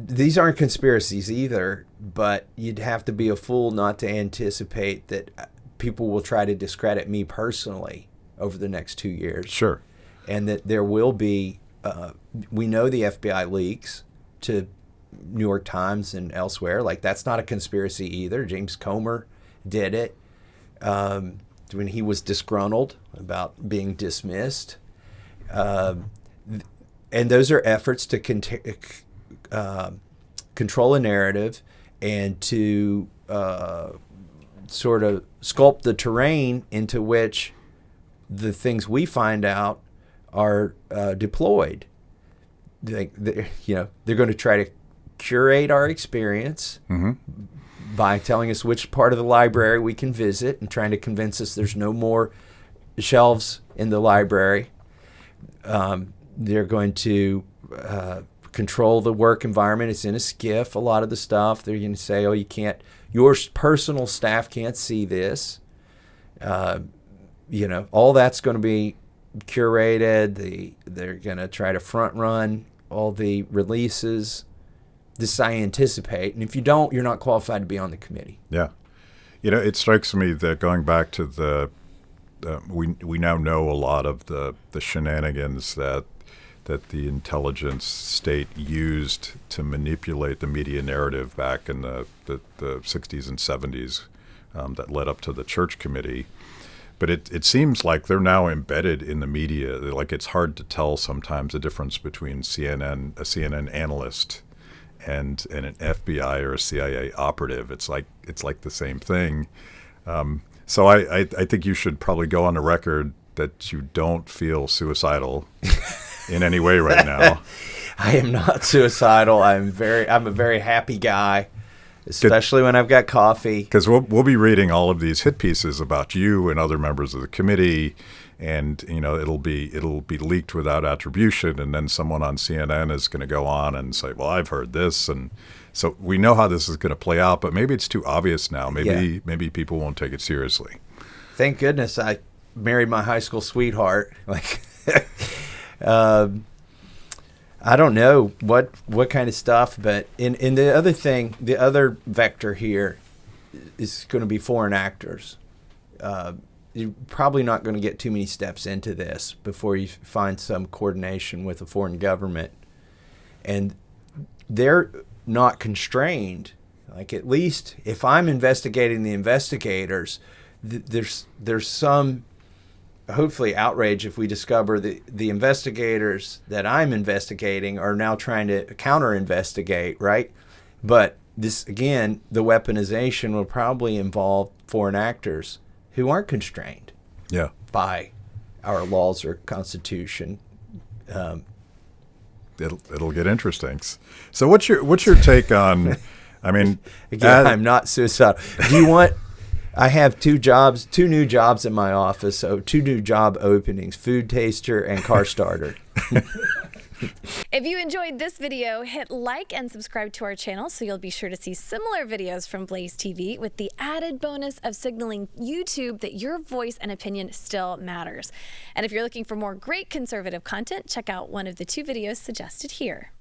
these aren't conspiracies either, but you'd have to be a fool not to anticipate that people will try to discredit me personally over the next 2 years. Sure. And that there will be, we know the FBI leaks to New York Times and elsewhere. Like, that's not a conspiracy either. James Comer did it when he was disgruntled about being dismissed. And those are efforts to control a narrative and to sort of sculpt the terrain into which the things we find out are deployed. They're going to try to curate our experience by telling us which part of the library we can visit and trying to convince us there's no more shelves in the library. They're going to control the work environment. It's in a SCIF, a lot of the stuff. They're going to say, oh, you can't, your personal staff can't see this. All that's going to be curated. They're going to try to front run all the releases. This I anticipate. And if you don't, you're not qualified to be on the committee. Yeah. It strikes me that going back to the, we now know a lot of the shenanigans that the intelligence state used to manipulate the media narrative back in the 60s and 70s that led up to the Church Committee. But it seems like they're now embedded in the media. Like, it's hard to tell sometimes the difference between a CNN analyst and an FBI or a CIA operative. It's like the same thing. So I think you should probably go on the record that you don't feel suicidal in any way right now. I am not suicidal. I'm a very happy guy, especially when I've got coffee. Because we'll be reading all of these hit pieces about you and other members of the committee, and it'll be leaked without attribution, and then someone on CNN is going to go on and say, "Well, I've heard this," and so we know how this is going to play out. But maybe it's too obvious now. Maybe people won't take it seriously. Thank goodness I married my high school sweetheart. Like, I don't know what kind of stuff, but in the other thing, the other vector here is going to be foreign actors. You're probably not going to get too many steps into this before you find some coordination with a foreign government. And they're not constrained. Like, at least if I'm investigating the investigators, there's some hopefully outrage if we discover the investigators that I'm investigating are now trying to counter-investigate, right? But this, again, the weaponization will probably involve foreign actors who aren't constrained by our laws or Constitution. It'll get interesting. So what's your take on? I mean, again, I'm not suicidal. Do you want? I have two new jobs in my office. So 2 new job openings: food taster and car starter. If you enjoyed this video, hit like and subscribe to our channel so you'll be sure to see similar videos from BlazeTV with the added bonus of signaling YouTube that your voice and opinion still matters. And if you're looking for more great conservative content, check out one of the 2 videos suggested here.